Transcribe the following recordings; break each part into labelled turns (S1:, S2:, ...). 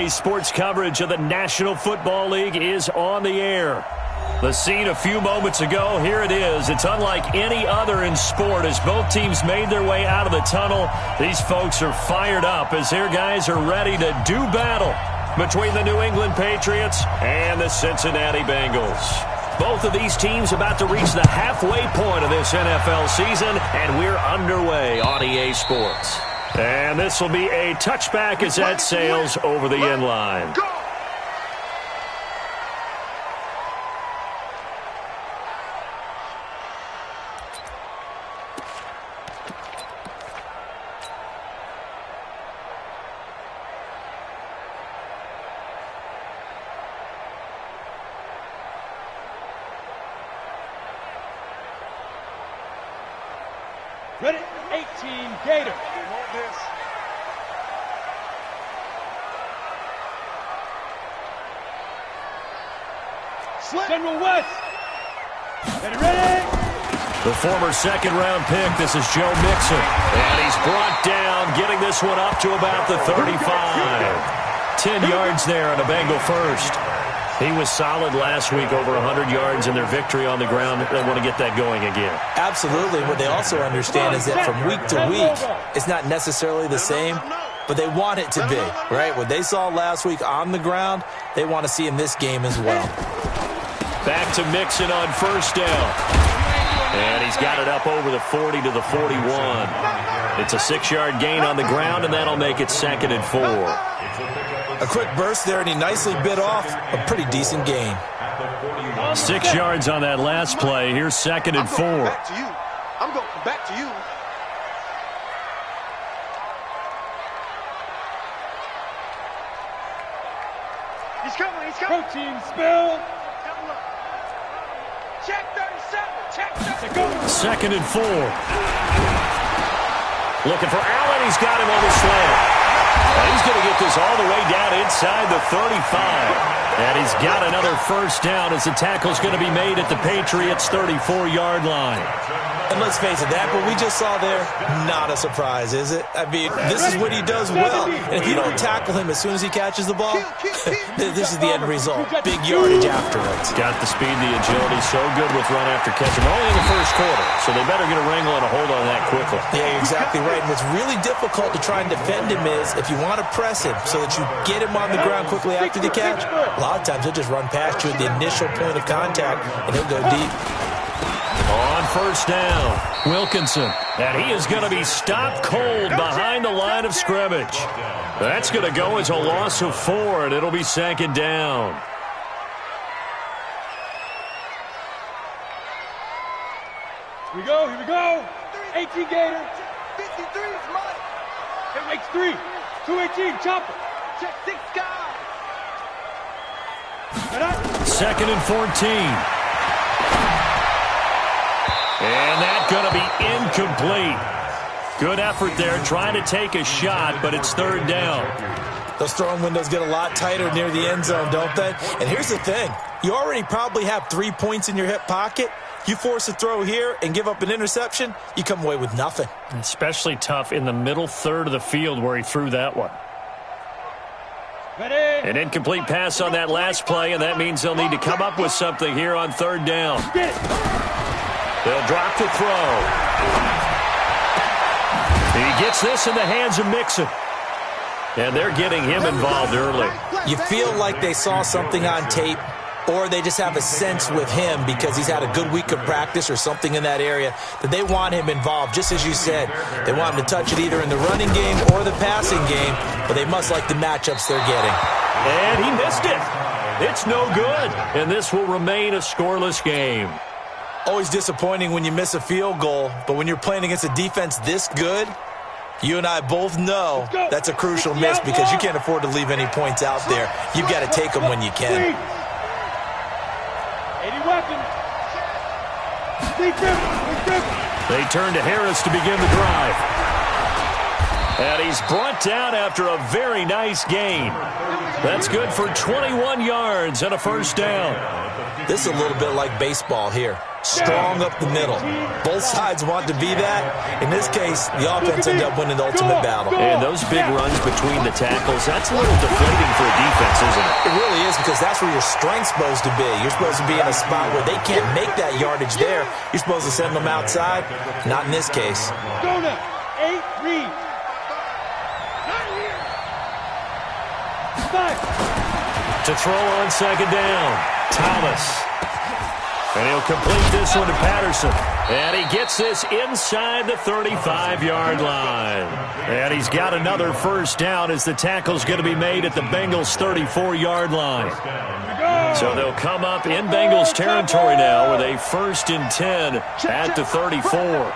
S1: EA Sports coverage of the National Football League is on the air. The scene a few moments ago, here it is. It's unlike any other in sport as both teams made their way out of the tunnel. These folks are fired up as their guys are ready to do battle between the New England Patriots and the Cincinnati Bengals. Both of these teams about to reach the halfway point of this NFL season, and we're underway on EA Sports. And this will be a touchback as that sails over the end line.
S2: Ready, 18, Gator. General West. Ready.
S1: The former second-round pick, this is Joe Mixon. And he's brought down, getting this one up to about the 35. 10 yards there on a Bengal first. He was solid last week, over 100 yards in their victory on the ground. They want to get that going again.
S3: Absolutely. What they also understand is that from week to week, it's not necessarily the same, but they want it to be, right? What they saw last week on the ground, they want to see in this game as well.
S1: Back to Mixon on first down. And he's got it up over the 40 to the 41. It's a 6-yard gain on the ground, and that'll make it 2nd and 4.
S3: A quick burst there, and he nicely bit off a pretty decent gain.
S1: 6 yards on that last play. Here's 2nd and 4.
S4: I'm going back to you. He's coming.
S2: Protein spill.
S4: Check 37. Check 37.
S1: 2nd and 4. Looking for Allen. He's got him on the slant. And he's going to get this all the way down inside the 35. And he's got another first down as the tackle's going to be made at the Patriots' 34-yard line.
S3: And let's face it, that what we just saw there, not a surprise, is it? I mean, this is what he does well. And if you don't tackle him as soon as he catches the ball, this is the end result. Big yardage afterwards.
S1: Got the speed, the agility, so good with run after catch. And only in the first quarter, so they better get a wrangle and a hold on that quickly.
S3: Yeah, you're exactly right. And what's really difficult to try and defend him is if you want to press him so that you get him on the ground quickly after the catch, a lot of times he'll just run past you at the initial point of contact, and he'll go deep.
S1: On first down, Wilkinson. And he is going to be stopped cold behind the line of scrimmage. That's going to go as a loss of 4, and it'll be 2nd down.
S2: Here we go. 18, Gator.
S4: 53 is mine.
S2: It makes 3. 218, chopper.
S4: Check 6 guys.
S1: 2nd and 14. And that's going to be incomplete. Good effort there, trying to take a shot, but it's 3rd down.
S3: Those throwing windows get a lot tighter near the end zone, don't they? And here's the thing. You already probably have 3 points in your hip pocket. You force a throw here and give up an interception, you come away with nothing.
S1: Especially tough in the middle third of the field where he threw that one.
S2: Ready.
S1: An incomplete pass on that last play, and that means they'll need to come up with something here on 3rd down. They'll drop the throw. He gets this in the hands of Mixon. And they're getting him involved early.
S3: You feel like they saw something on tape, or they just have a sense with him because he's had a good week of practice or something in that area that they want him involved. Just as you said, they want him to touch it either in the running game or the passing game, but they must like the matchups they're getting.
S1: And he missed it. It's no good. And this will remain a scoreless game.
S3: Always disappointing when you miss a field goal, but when you're playing against a defense this good, you and I both know that's a crucial miss because you can't afford to leave any points out there. You've got to take them when you can.
S2: 80 weapons.
S1: They turn to Harris to begin the drive. And he's brought down after a very nice gain. That's good for 21 yards and a first down.
S3: This is a little bit like baseball here. Strong up the middle. Both sides want to be that. In this case, the offense ended up winning the ultimate battle.
S1: And those big runs between the tackles, that's a little deflating for a
S3: is, because that's where your strength's supposed to be. You're supposed to be in a spot where they can't make that yardage there. You're supposed to send them outside. Not in this case.
S2: Go now. 8, read. 5.
S1: To throw on second down, Thomas. And he'll complete this one to Patterson. And he gets this inside the 35-yard line. And he's got another first down as the tackle's going to be made at the Bengals' 34-yard line. So they'll come up in Bengals territory now with a 1st and 10 at the 34.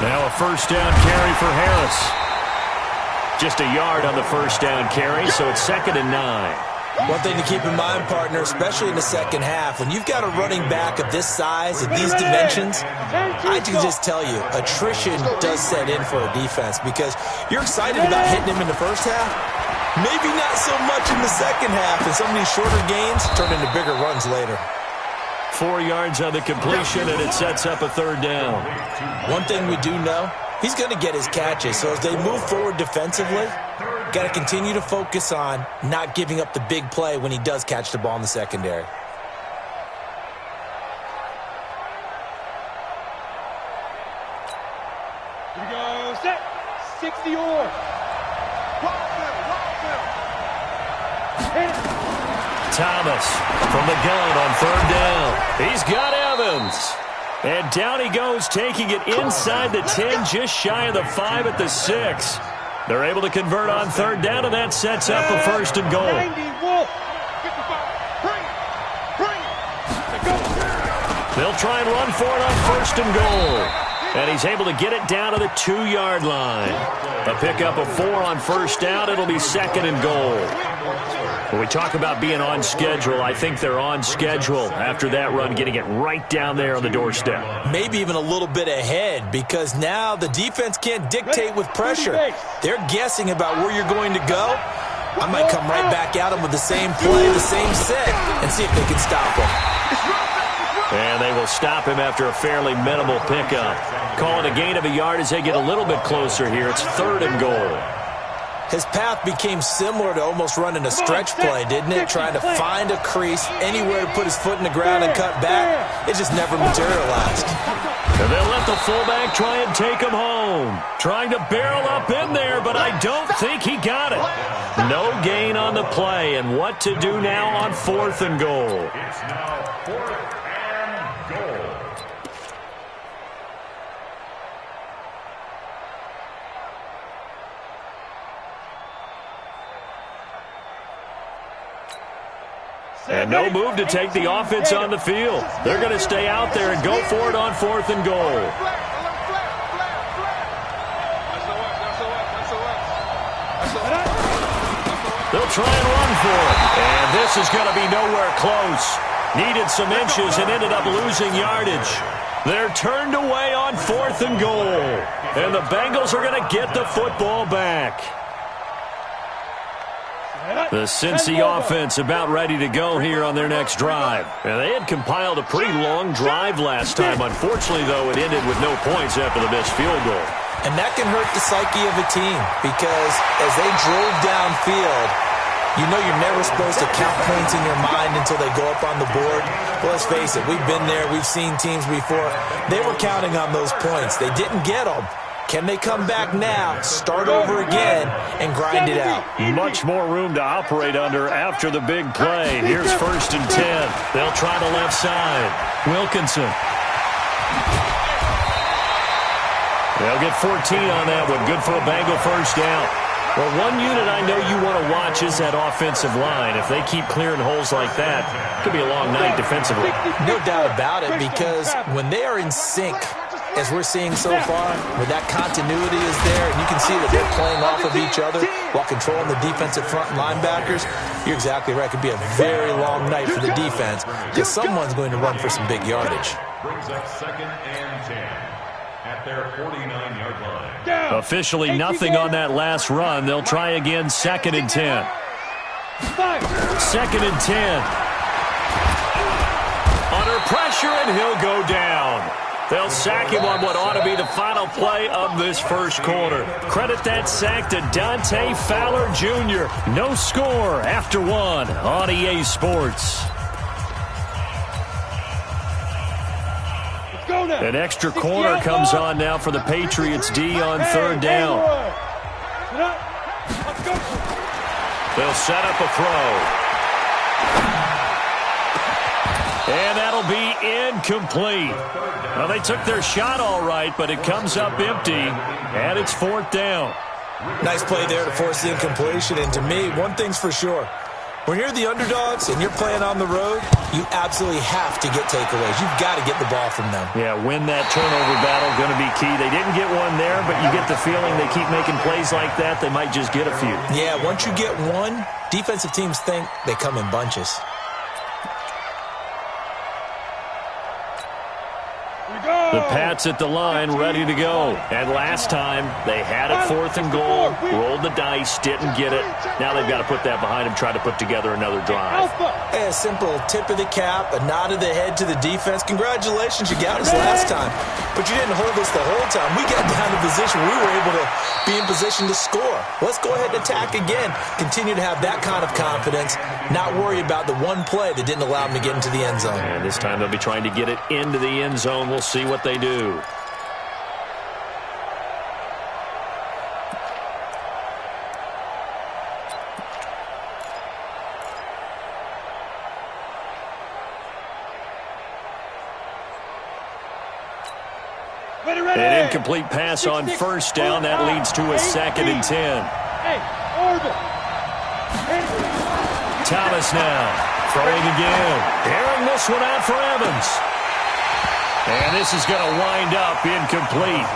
S1: Now a first down carry for Harris. Just a yard on the first down carry, so it's 2nd and 9.
S3: One thing to keep in mind, partner, especially in the second half, when you've got a running back of this size, of these dimensions, I can just tell you, attrition does set in for a defense because you're excited about hitting him in the first half. Maybe not so much in the second half, and some of these shorter gains turn into bigger runs later.
S1: 4 yards on the completion, and it sets up a 3rd down.
S3: One thing we do know, he's going to get his catches. So as they move forward defensively, got to continue to focus on not giving up the big play when he does catch the ball in the secondary.
S2: Here we go. Set. 60 or.
S1: Thomas from the gun on 3rd down. He's got Evans. And down he goes, taking it inside the 10, just shy of the 5 at the 6. They're able to convert on 3rd down, and that sets up a 1st and goal.
S2: 90, Wolf. 55.
S1: They'll try and run for it on 1st and goal. And he's able to get it down to the 2-yard line. A pickup of 4 on 1st down. It'll be 2nd and goal. When we talk about being on schedule, I think they're on schedule after that run, getting it right down there on the doorstep.
S3: Maybe even a little bit ahead, because now the defense can't dictate with pressure. They're guessing about where you're going to go. I might come right back at them with the same play, the same set, and see if they can stop them.
S1: And they will stop him after a fairly minimal pickup. Call it a gain of a yard as they get a little bit closer here. It's 3rd and goal.
S3: His path became similar to almost running a stretch play, didn't it? Trying to find a crease, anywhere to put his foot in the ground and cut back. It just never materialized.
S1: And they'll let the fullback try and take him home. Trying to barrel up in there, but I don't think he got it. No gain on the play, and what to do now on 4th and goal.
S5: It's now 4th and goal.
S1: And no move to take the offense on the field. They're going to stay out there and go for it on 4th and goal. They'll try and run for it. And this is going to be nowhere close. Needed some inches and ended up losing yardage. They're turned away on 4th and goal. And the Bengals are going to get the football back. The Cincy offense about ready to go here on their next drive. And they had compiled a pretty long drive last time. Unfortunately, though, it ended with no points after the missed field goal.
S3: And that can hurt the psyche of a team because as they drove downfield, you know you're never supposed to count points in your mind until they go up on the board. Well, let's face it, we've been there. We've seen teams before. They were counting on those points. They didn't get them. Can they come back now, start over again, and grind it out?
S1: Much more room to operate under after the big play. Here's 1st and 10. They'll try the left side. Wilkinson. They'll get 14 on that one. Good for a Bengal first down. Well, one unit I know you want to watch is that offensive line. If they keep clearing holes like that, it could be a long night defensively.
S3: No doubt about it, because when they are in sync, as we're seeing so far, where that continuity is there, and you can see that they're playing off of each other while controlling the defensive front linebackers, you're exactly right. It could be a very long night for the defense because someone's going to run for some big yardage.
S5: Brings up 2nd and 10 at their 49-yard line.
S1: Officially nothing on that last run. They'll try again, 2nd and 10. 2nd and 10. Under pressure, and he'll go down. They'll sack him on what ought to be the final play of this first quarter. Credit that sack to Dante Fowler Jr. No score after one on EA Sports. An extra corner comes on now for the Patriots D on third down. They'll set up a throw. And that'll be incomplete. Well, they took their shot all right, but it comes up empty, and it's fourth down.
S3: Nice play there to force the incompletion. And to me, one thing's for sure. When you're the underdogs and you're playing on the road, you absolutely have to get takeaways. You've got to get the ball from them.
S1: Yeah, win that turnover battle, going to be key. They didn't get one there, but you get the feeling they keep making plays like that, they might just get a few.
S3: Yeah, once you get one, defensive teams think they come in bunches.
S1: The Pats at the line, ready to go. And last time, they had it fourth and goal, rolled the dice, didn't get it. Now they've got to put that behind them, try to put together another drive.
S3: Hey, a simple tip of the cap, a nod of the head to the defense. Congratulations, you got us last time. But you didn't hold us the whole time. We got down to position. We were able to be in position to score. Let's go ahead and attack again. Continue to have that kind of confidence, not worry about the one play that didn't allow them to get into the end zone.
S1: And this time they'll be trying to get it into the end zone. We'll see what they do. An incomplete pass on first down. That leads to a 2nd and 10. Thomas now throwing again. Airing this one out for Evans. And this is going to wind up incomplete.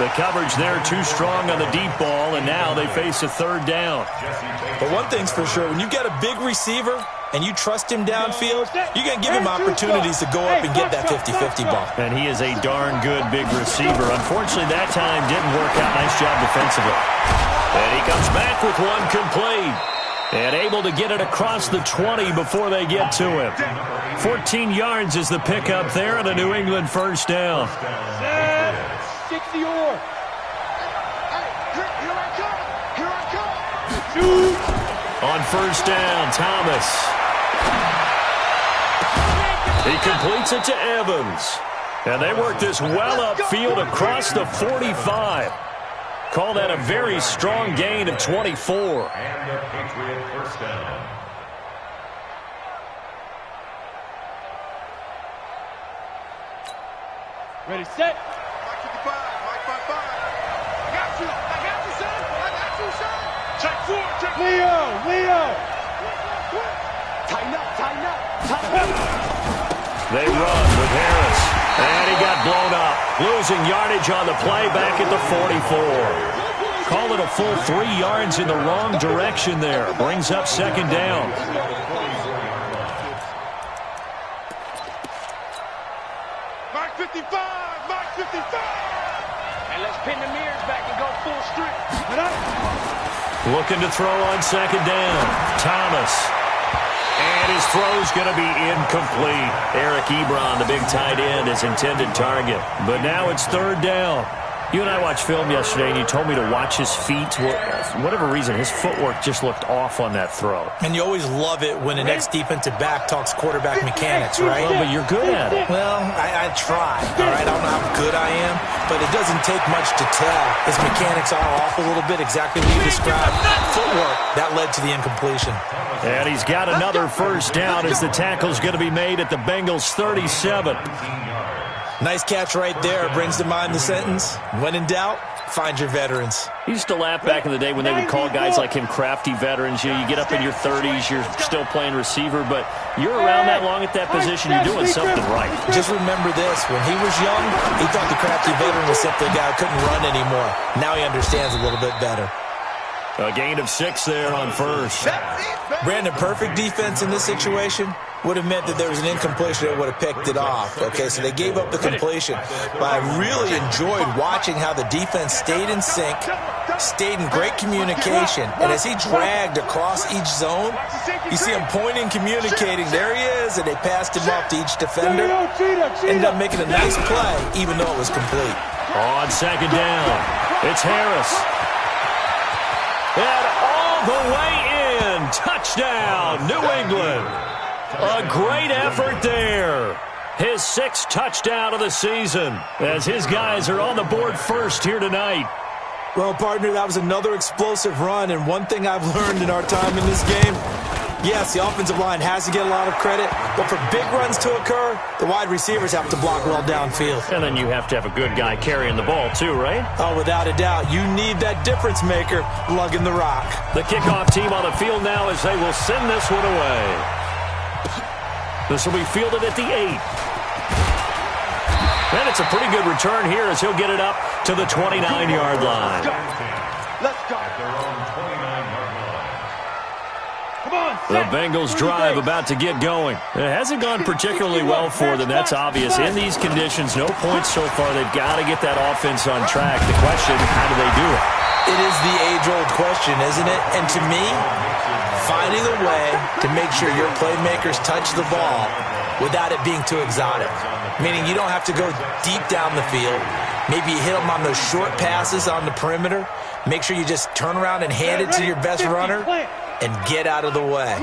S1: The coverage there too strong on the deep ball, and now they face a third down.
S3: But one thing's for sure, when you've got a big receiver and you trust him downfield, you're going to give him opportunities to go up and get that 50-50 ball.
S1: And he is a darn good big receiver. Unfortunately, that time didn't work out. Nice job defensively. And he comes back with one complete. And able to get it across the 20 before they get to him. 14 yards is the pickup there and a New England first down.
S2: 60 or.
S1: On first down, Thomas. He completes it to Evans. And they work this well upfield across the 45. Call that a very strong gain of 24.
S5: And the Patriot first down.
S2: Ready, set.
S4: Mike 55, Mike 55. I got you, son. I got you, son.
S2: Check 4, check. Leo.
S4: Tighten up.
S1: They run with Harris. And he got blown up. Losing yardage on the play back at the 44. Call it a full 3 yards in the wrong direction there. Brings up second down.
S4: Mike 55. And let's pin the mirrors back and go full strip.
S1: Looking to throw on second down. Thomas. And his throw's going to be incomplete. Eric Ebron, the big tight end, his intended target. But now it's third down. You and I watched film yesterday, and you told me to watch his feet. For whatever reason, his footwork just looked off on that throw.
S3: And you always love it when the next defensive back talks quarterback mechanics, right?
S1: Well, but you're good at it.
S3: Well, I try, all right? I don't know how good I am, but it doesn't take much to tell. His mechanics are off a little bit, exactly what you described. Footwork, that led to the incompletion.
S1: And he's got another first down as the tackle's going to be made at the Bengals' 37.
S3: Nice catch right there. Brings to mind the sentence, when in doubt, find your veterans.
S1: He used to laugh back in the day when they would call guys like him crafty veterans. You know, you get up in your 30s, you're still playing receiver, but you're around that long at that position, you're doing something right.
S3: Just remember this. When he was young, he thought the crafty veteran was simply a guy who couldn't run anymore. Now he understands a little bit better.
S1: A gain of 6 there on first.
S3: Brandon, perfect defense in this situation would have meant that there was an incompletion that would have picked it off. Okay, so they gave up the completion. But I really enjoyed watching how the defense stayed in sync, stayed in great communication. And as he dragged across each zone, you see him pointing, communicating. There he is, and they passed him off to each defender. Ended up making a nice play, even though it was complete.
S1: On second down, it's Harris. And all the way in. Touchdown, New England. A great effort there. His 6th touchdown of the season as his guys are on the board first here tonight.
S3: Well, partner, that was another explosive run, and one thing I've learned in our time in this game, yes, the offensive line has to get a lot of credit, but for big runs to occur, the wide receivers have to block well downfield.
S1: And then you have to have a good guy carrying the ball too, right?
S3: Oh, without a doubt. You need that difference maker lugging the rock.
S1: The kickoff team on the field now as they will send this one away. This will be fielded at the 8. And it's a pretty good return here as he'll get it up to the 29-yard line.
S4: Let's go.
S1: The Bengals drive about to get going. It hasn't gone particularly well for them. That's obvious. In these conditions, no points so far. They've got to get that offense on track. The question, how do they do it?
S3: It is the age-old question, isn't it? And to me, finding a way to make sure your playmakers touch the ball without it being too exotic. Meaning you don't have to go deep down the field. Maybe you hit them on those short passes on the perimeter. Make sure you just turn around and hand it to your best runner and get out of the way.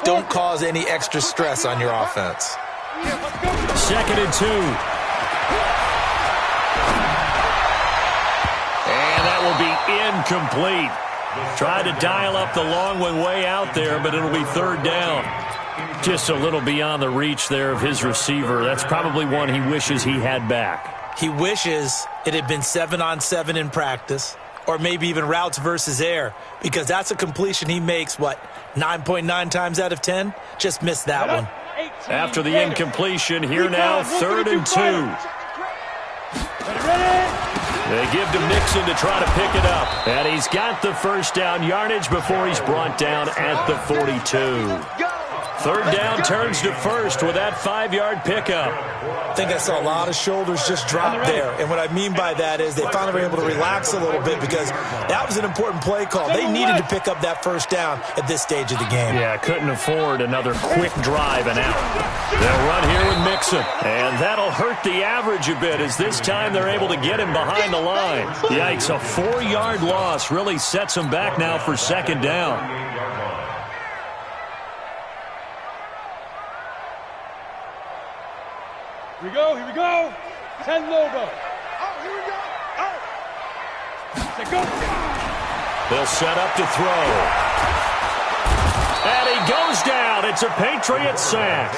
S3: Don't cause any extra stress on your offense.
S1: 2nd and 2. And that will be incomplete. Tried to dial up the long one way out there, but it'll be 3rd down. Just a little beyond the reach there of his receiver. That's probably one he wishes he had back.
S3: He wishes it had been 7-on-7 in practice, or maybe even routes versus air, because that's a completion he makes, 9.9 times out of 10? Just missed that one.
S1: After the incompletion, here now, 3rd and 2. They give to Mixon to try to pick it up. And he's got the first down yardage before he's brought down at the 42. 3rd down turns to 1st with that 5-yard pickup.
S3: I think I saw a lot of shoulders just drop there. And what I mean by that is they finally were able to relax a little bit because that was an important play call. They needed to pick up that first down at this stage of the game.
S1: Yeah, couldn't afford another quick drive and out. They'll run here with Mixon. And that'll hurt the average a bit as this time they're able to get him behind the line. Yikes, a 4-yard loss really sets him back now for 2nd down.
S2: Here we go. 10 logo.
S4: Oh, here we go. Oh.
S2: Set, go.
S1: They'll set up to throw. And he goes down. It's a Patriot sack.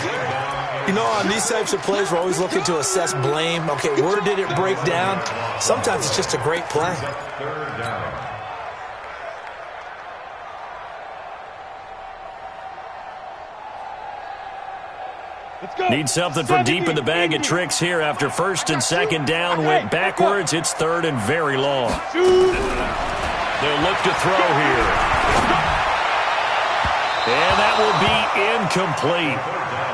S3: You know, on these types of plays, we're always looking to assess blame. Okay, where did it break down? Sometimes it's just a great play.
S5: 3rd down.
S1: Need something from deep in the bag of tricks here after 1st and 2nd down went backwards. It's 3rd and very long. They'll look to throw here. And that will be incomplete.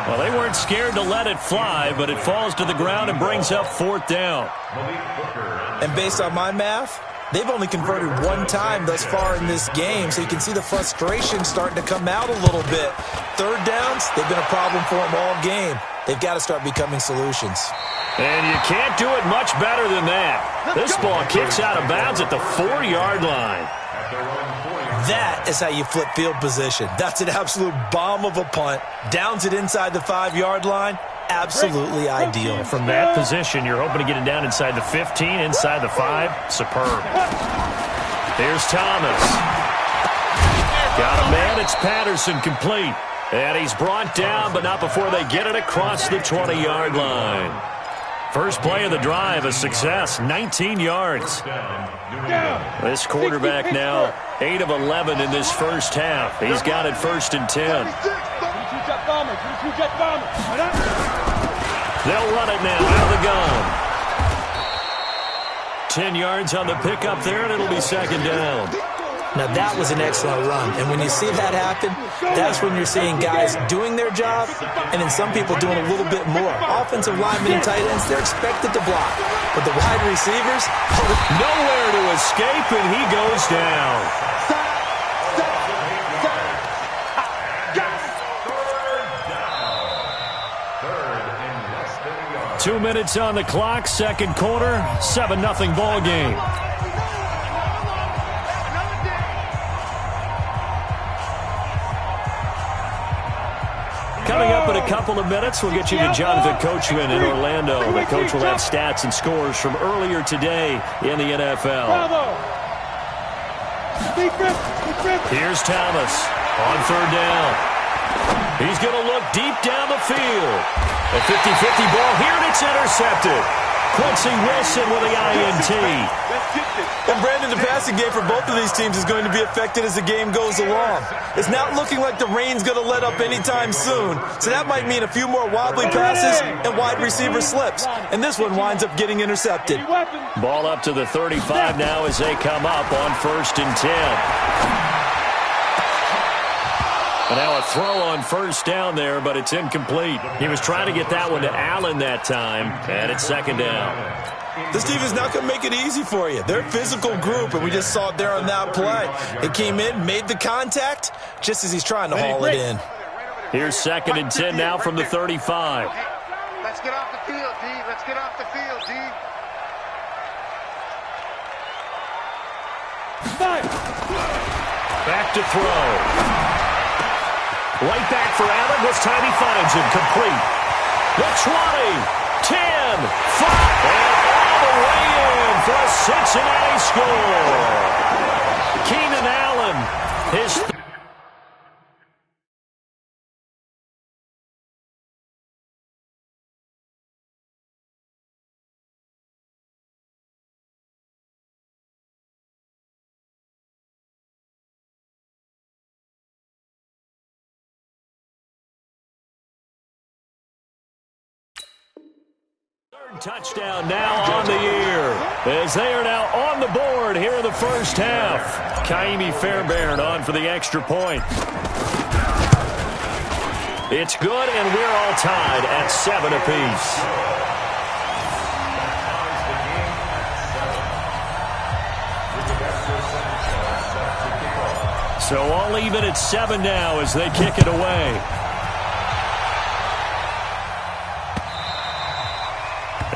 S1: Well, they weren't scared to let it fly, but it falls to the ground and brings up 4th down.
S3: And based on my math, they've only converted 1 time thus far in this game, so you can see the frustration starting to come out a little bit. 3rd downs, they've been a problem for them all game. They've got to start becoming solutions.
S1: And you can't do it much better than that. This ball kicks out of bounds at the 4-yard line.
S3: That is how you flip field position. That's an absolute bomb of a punt. Downs it inside the 5-yard line. Absolutely ideal.
S1: From that position, you're hoping to get it down inside the 15, inside the 5. Superb. Here's Thomas. Got a man. It's Patterson complete. And he's brought down, but not before they get it across the 20-yard line. First play of the drive, a success, 19 yards. This quarterback now 8 of 11 in this first half. He's got it 1st and 10. They'll run it now out of the gun. 10 yards on the pickup there, and it'll be 2nd down.
S3: Now, that was an excellent run. And when you see that happen, that's when you're seeing guys doing their job and then some people doing a little bit more. Offensive linemen and tight ends, they're expected to block. But the wide receivers,
S1: nowhere to escape, and he goes goes down. 2 minutes on the clock, second quarter, 7-0 ball game. Coming up in a couple of minutes, we'll get you to Jonathan Coachman in Orlando. The coach will have stats and scores from earlier today in the NFL. Here's Thomas on third down. He's going to look deep down the field. A 50-50 ball here, and it's intercepted. Quincy Wilson with the INT.
S3: And Brandon, the passing game for both of these teams is going to be affected as the game goes along. It's not looking like the rain's going to let up anytime soon, so that might mean a few more wobbly passes and wide receiver slips. And this one winds up getting intercepted.
S1: Ball up to the 35 now as they come up on 1st and 10. And now a throw on first down there, but it's incomplete. He was trying to get that one to Allen that time, and it's second down.
S3: This team is not going to make it easy for you. They're a physical group, and we just saw it there on that play. It came in, made the contact, just as he's trying to haul it in.
S1: Here's 2nd and 10 now from the 35.
S4: Let's get off the field, D. Let's get off the field, D.
S1: Back to throw. Right back for Allen. This time he finds him complete. The 20, 10, 5, and all the way in for a Cincinnati score. Keenan Allen, his touchdown now on the year as they are now on the board here in the first half. Kaimi Fairbairn on for the extra point. It's good, and we're all tied at 7 apiece. So all even at 7 now as they kick it away.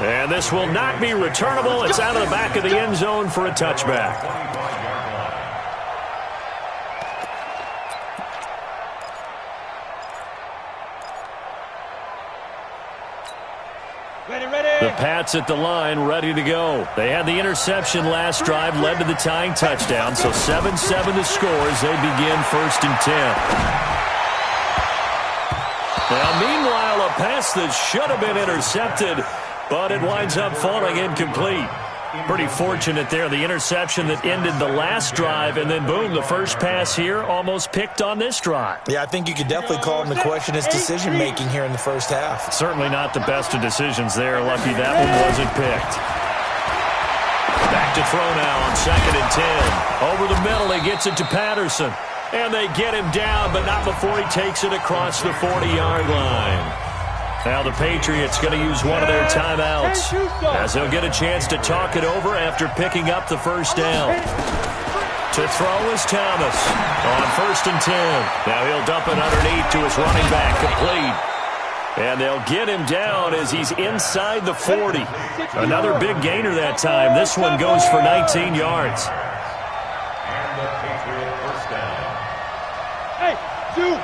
S1: And this will not be returnable. It's out of the back of the end zone for a touchback. The Pats at the line, ready to go. They had the interception last drive, led to the tying touchdown. So 7-7 to score as they begin 1st and 10. Now, meanwhile, a pass that should have been intercepted, but it winds up falling incomplete. Pretty fortunate there. The interception that ended the last drive, and then boom, the first pass here almost picked on this drive.
S3: Yeah, I think you could definitely call him to question his decision-making here in the first half.
S1: Certainly not the best of decisions there. Lucky that one wasn't picked. Back to throw now on 2nd and 10. Over the middle, he gets it to Patterson. And they get him down, but not before he takes it across the 40-yard line. Now the Patriots going to use one of their timeouts as they'll get a chance to talk it over after picking up the first down. To throw is Thomas on 1st and 10. Now he'll dump it underneath to his running back, complete. And they'll get him down as he's inside the 40. Another big gainer that time. This one goes for 19 yards.
S5: And the Patriot first down.
S2: Hey, go.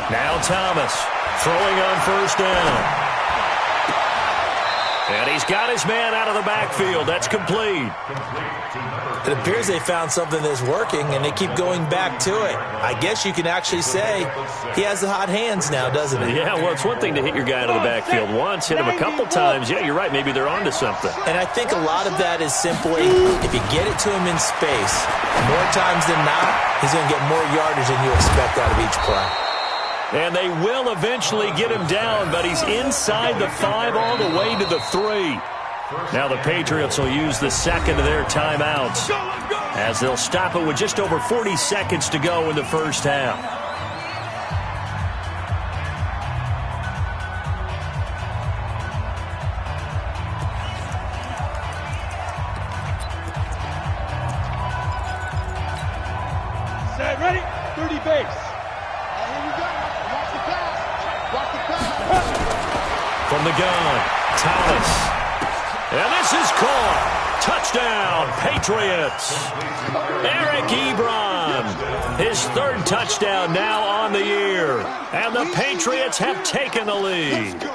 S1: Now Thomas throwing on 1st down. And he's got his man out of the backfield. That's complete.
S3: It appears they found something that's working, and they keep going back to it. I guess you can actually say he has the hot hands now, doesn't he?
S1: Yeah, well, it's one thing to hit your guy out of the backfield once, hit him a couple times. Yeah, you're right. Maybe they're onto something.
S3: And I think a lot of that is simply if you get it to him in space, more times than not, he's going to get more yardage than you expect out of each play.
S1: And they will eventually get him down, but he's inside the 5 all the way to the 3. Now the Patriots will use the second of their timeouts as they'll stop it with just over 40 seconds to go in the first half.
S2: right, ready? 30 base.
S4: Here we go. Watch the pass. Watch the pass.
S1: From the gun, Thomas. And this is caught. Touchdown, Patriots. Eric Ebron, his third touchdown now on the year. And the Patriots have taken the lead.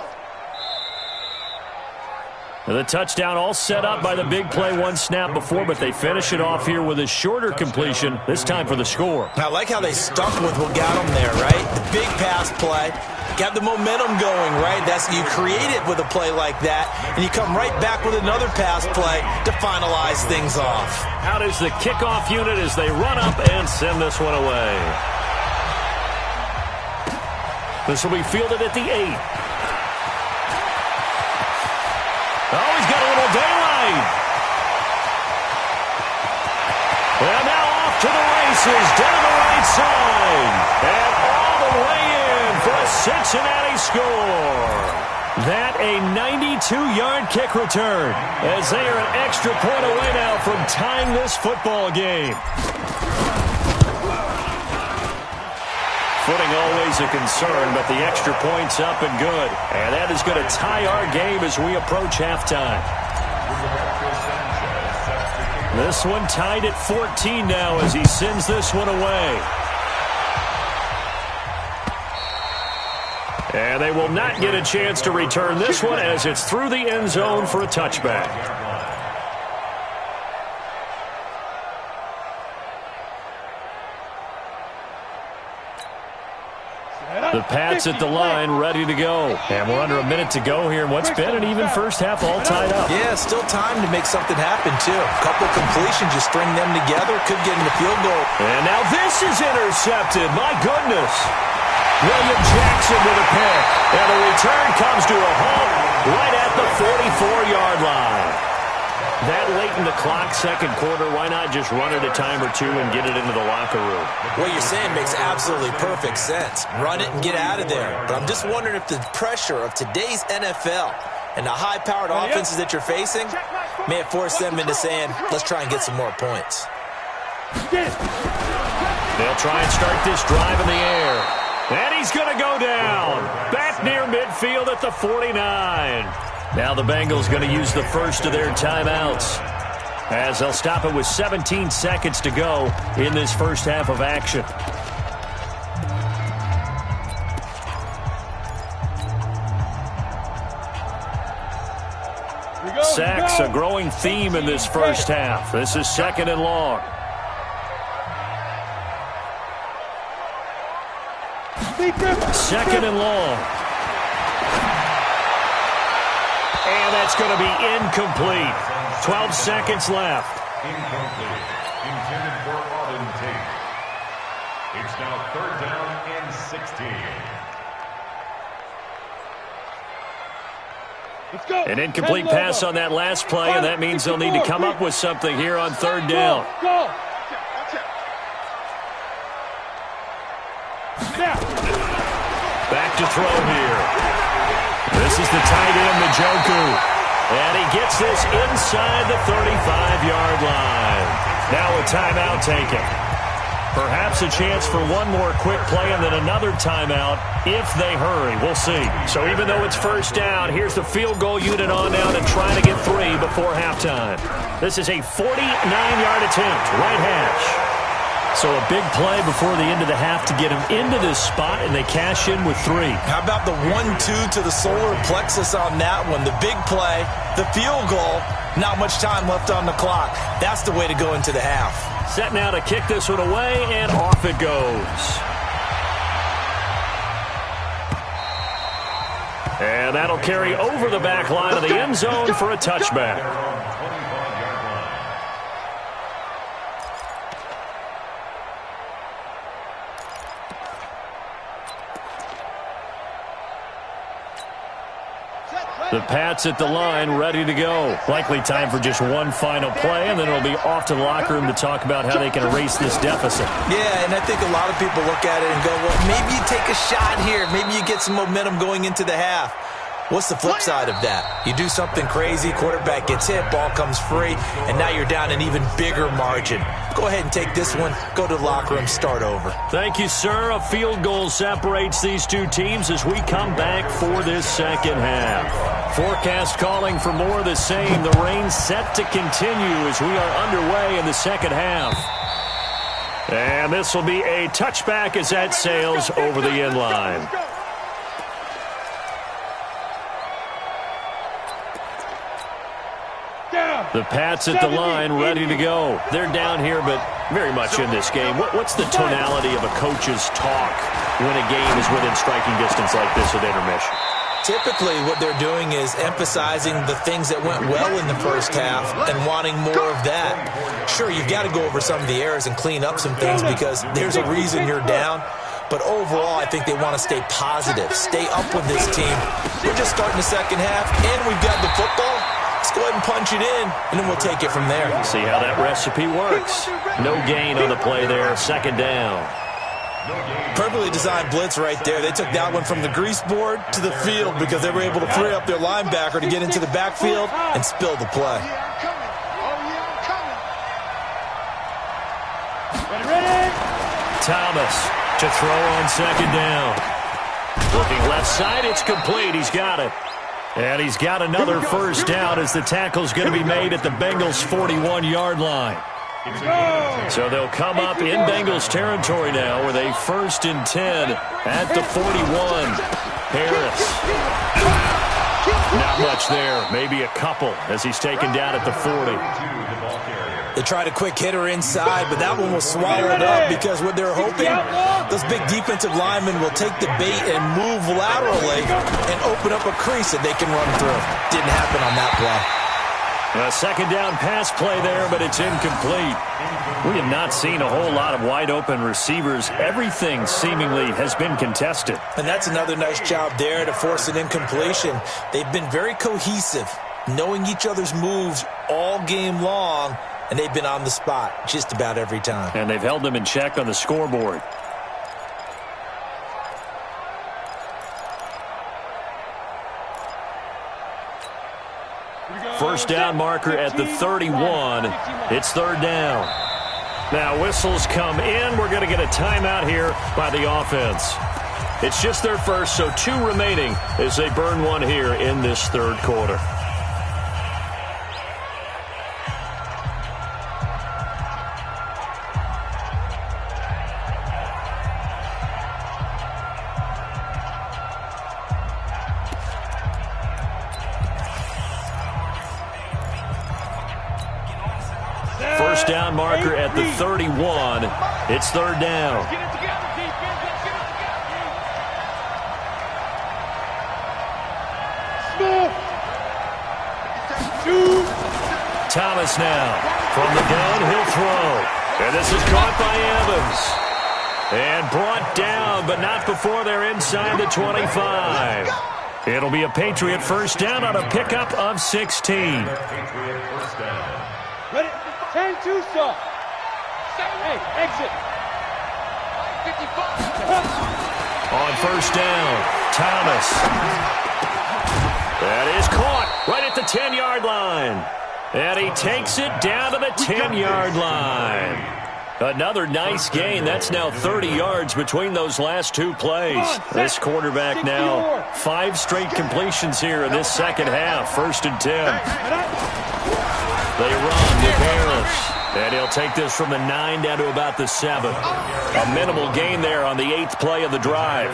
S1: The touchdown all set up by the big play one snap before, but they finish it off here with a shorter completion, this time for the score.
S3: I like how they stuck with what got them there, right? The big pass play, got the momentum going, right? That's you create it with a play like that, and you come right back with another pass play to finalize things off.
S1: Out is the kickoff unit as they run up and send this one away. This will be fielded at the 8. Oh, he's got a little daylight. Well, now off to the races, down the right side. And all the way in for a Cincinnati score. That a 92-yard kick return as they are an extra point away now from tying this football game. Footing always a concern, but the extra point's up and good. And that is going to tie our game as we approach halftime. This one tied at 14 now as he sends this one away. And they will not get a chance to return this one as it's through the end zone for a touchback. The Pats at the line, ready to go. And we're under a minute to go here in what's been an even first half all tied up.
S3: Yeah, still time to make something happen, too. A couple completions, you string them together, could get in the field goal.
S1: And now this is intercepted. My goodness. William Jackson with a pick. And the return comes to a halt right at the 44-yard line. That late in the clock, second quarter, why not just run it a time or two and get it into the locker room?
S3: What you're saying makes absolutely perfect sense. Run it and get out of there. But I'm just wondering if the pressure of today's NFL and the high-powered offenses that you're facing may have forced them into saying, let's try and get some more points.
S1: They'll try and start this drive in the air. And he's going to go down. Back near midfield at the 49. Now the Bengals going to use the first of their timeouts as they'll stop it with 17 seconds to go in this first half of action. Sacks, a growing theme in this first half. This is second and long. Second and long. And that's going to be incomplete. 12 seconds left.
S5: Incomplete. Intended for Auden Tate. It's now third down and 16.
S2: Let's go.
S1: An incomplete pass on that last play, and that means they'll need to come up with something here on third down.
S2: Go.
S1: Back to throw here. This is the tight end, Njoku. And he gets this inside the 35-yard line. Now a timeout taken. Perhaps a chance for one more quick play and then another timeout if they hurry. We'll see. So even though it's first down, here's the field goal unit on down and trying to get 3 before halftime. This is a 49-yard attempt, right hash. So a big play before the end of the half to get him into this spot, and they cash in with 3.
S3: How about the 1-2 to the solar plexus on that one? The big play, the field goal, not much time left on the clock. That's the way to go into the half.
S1: Set now to kick this one away, and off it goes. And that'll carry over the back line of the end zone for a touchback. The Pats at the line, ready to go. Likely time for just one final play, and then it'll be off to the locker room to talk about how they can erase this deficit.
S3: Yeah, and I think a lot of people look at it and go, well, maybe you take a shot here. Maybe you get some momentum going into the half. What's the flip side of that? You do something crazy, quarterback gets hit, ball comes free, and now you're down an even bigger margin. Go ahead and take this one, go to the locker room, start over.
S1: Thank you, sir. A field goal separates these two teams as we come back for this second half. Forecast calling for more of the same. The rain set to continue as we are underway in the second half. And this will be a touchback as that sails over the end line. The Pats at the line, ready to go. They're down here, but very much in this game. What's the tonality of a coach's talk when a game is within striking distance like this at intermission?
S3: Typically, what they're doing is emphasizing the things that went well in the first half and wanting more of that. Sure, you've got to go over some of the errors and clean up some things because there's a reason you're down. But overall, I think they want to stay positive, stay up with this team. We're just starting the second half, and we've got the football. Let's go ahead and punch it in, and then we'll take it from there.
S1: See how that recipe works. No gain on the play there, second down.
S3: Perfectly designed blitz right there. They took that one from the grease board to the field because they were able to free up their linebacker to get into the backfield and spill the play.
S1: Thomas to throw on second down. Looking left side, it's complete. He's got it. And he's got another first down as the tackle's going to be made at the Bengals' 41-yard line. So they'll come up in Bengals territory now with a 1st and 10 at the 41. Harris. Not much there. Maybe a couple as he's taken down at the 40.
S3: They tried a quick hitter inside, but that one was swallowed up because what they're hoping, those big defensive linemen will take the bait and move laterally and open up a crease that they can run through. Didn't happen on that play.
S1: A second down pass play there, but it's incomplete. We have not seen a whole lot of wide-open receivers. Everything seemingly has been contested.
S3: And that's another nice job there to force an incompletion. They've been very cohesive, knowing each other's moves all game long, and they've been on the spot just about every time.
S1: And they've held them in check on the scoreboard. First down marker at the 31. It's third down. Now whistles come in. We're going to get a timeout here by the offense. It's just their first, so 2 remaining as they burn one here in this third quarter. First down marker at the 31. It's third down. Thomas now from the gun. He'll throw. And this is caught by Evans. And brought down, but not before they're inside the 25. It'll be a Patriot first down on a pickup of 16.
S2: Ready? 10-2 stop. Hey, exit. 55.
S1: On first down, Thomas. That is caught right at the 10-yard line. And he takes it down to the 10-yard line. Another nice gain. That's now 30 yards between those last 2 plays. This quarterback now 5 straight completions here in this second half. 1st and 10. They run with Harris. And he'll take this from the 9 down to about the 7. A minimal gain there on the 8th play of the drive.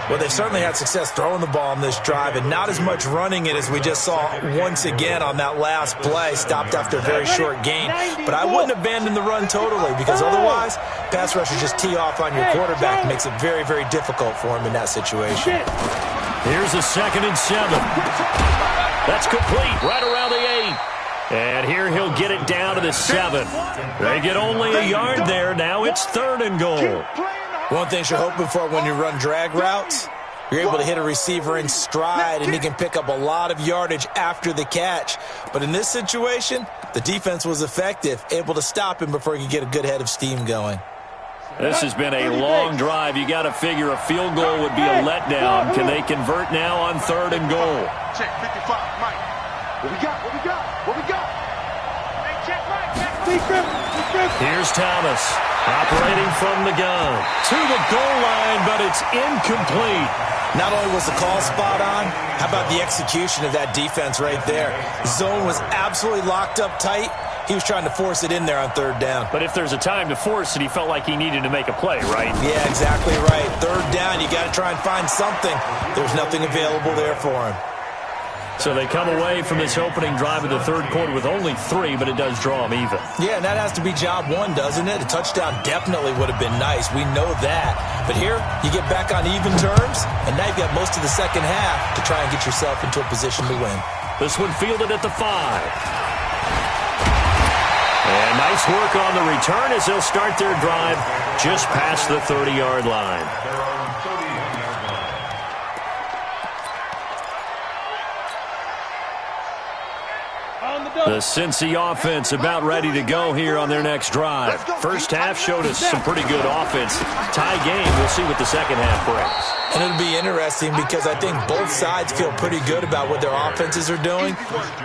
S3: Well, they've certainly had success throwing the ball on this drive and not as much running it as we just saw once again on that last play. Stopped after a very short gain. But I wouldn't abandon the run totally because otherwise, pass rushers just tee off on your quarterback. Makes it very, very difficult for him in that situation.
S1: Here's a 2nd and 7. That's complete right around the 8. And here he'll get it down to the 7. They get only a yard there. Now it's 3rd and goal.
S3: One thing you're hoping for when you run drag routes, you're able to hit a receiver in stride, and he can pick up a lot of yardage after the catch. But in this situation, the defense was effective, able to stop him before he could get a good head of steam going.
S1: This has been a long drive. You got to figure a field goal would be a letdown. Can they convert now on 3rd and goal?
S4: Check 55, Mike. What we got? What we got? What we got? Hey, check Mike.
S1: Here's Thomas operating from the gun to the goal line, but it's incomplete.
S3: Not only was the call spot on, how about the execution of that defense right there? Zone was absolutely locked up tight. He was trying to force it in there on 3rd down.
S1: But if there's a time to force it, he felt like he needed to make a play, right?
S3: Yeah, exactly right. 3rd down, you got to try and find something. There's nothing available there for him.
S1: So they come away from this opening drive of the 3rd quarter with only 3, but it does draw them even.
S3: Yeah, and that has to be job 1, doesn't it? A touchdown definitely would have been nice. We know that. But here, you get back on even terms, and now you've got most of the second half to try and get yourself into a position to win.
S1: This one fielded at the 5. And nice work on the return as they'll start their drive just past the 30-yard line. The Cincy offense about ready to go here on their next drive. First half showed us some pretty good offense. Tie game. We'll see what the second half brings.
S3: And it'll be interesting because I think both sides feel pretty good about what their offenses are doing.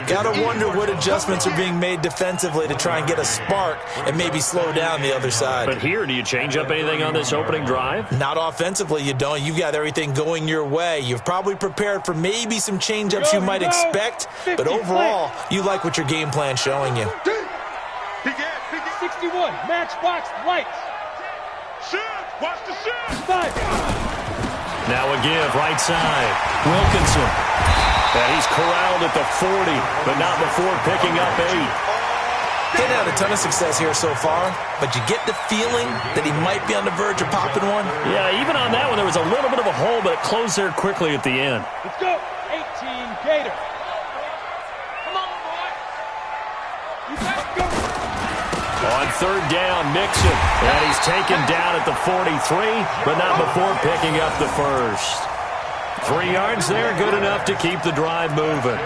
S3: Got to wonder what adjustments are being made defensively to try and get a spark and maybe slow down the other side.
S1: But here, do you change up anything on this opening drive?
S3: Not offensively, you don't. You've got everything going your way. You've probably prepared for maybe some change-ups you might expect, but overall, you like what your game plan's showing you.
S2: 61, matchbox lights.
S4: Shoot! Watch the shoot!
S2: 5.
S1: Now a give, right side. Wilkinson. And he's corralled at the 40, but not before picking up 8.
S3: Didn't have a ton of success here so far, but you get the feeling that he might be on the verge of popping one.
S1: Yeah, even on that one, there was a little bit of a hole, but it closed there quickly at the end.
S2: Let's go. 18, Gator. Come on, boy. You got to go.
S1: On 3rd down, Mixon. And he's taken down at the 43, but not before picking up the first. 3 yards there, good enough to keep the drive moving.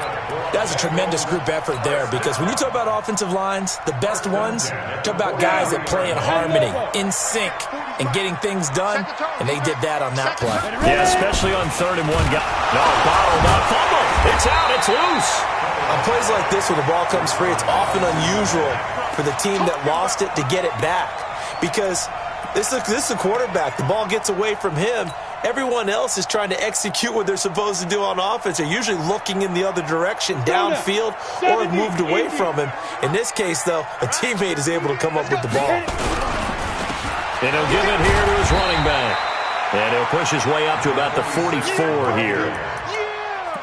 S3: That's a tremendous group effort there because when you talk about offensive lines, the best ones, talk about guys that play in harmony, in sync, and getting things done, and they did that on that play.
S1: Yeah, especially on 3rd and 1. No, bottled up, fumble. It's out, it's loose.
S3: On plays like this where the ball comes free, it's often unusual for the team that lost it to get it back because this is a quarterback. The ball gets away from him. Everyone else is trying to execute what they're supposed to do on offense. They're usually looking in the other direction, downfield, or have moved away from him. In this case, though, a teammate is able to come up with the ball.
S1: And he'll give it here to his running back. And he'll push his way up to about the 44 here.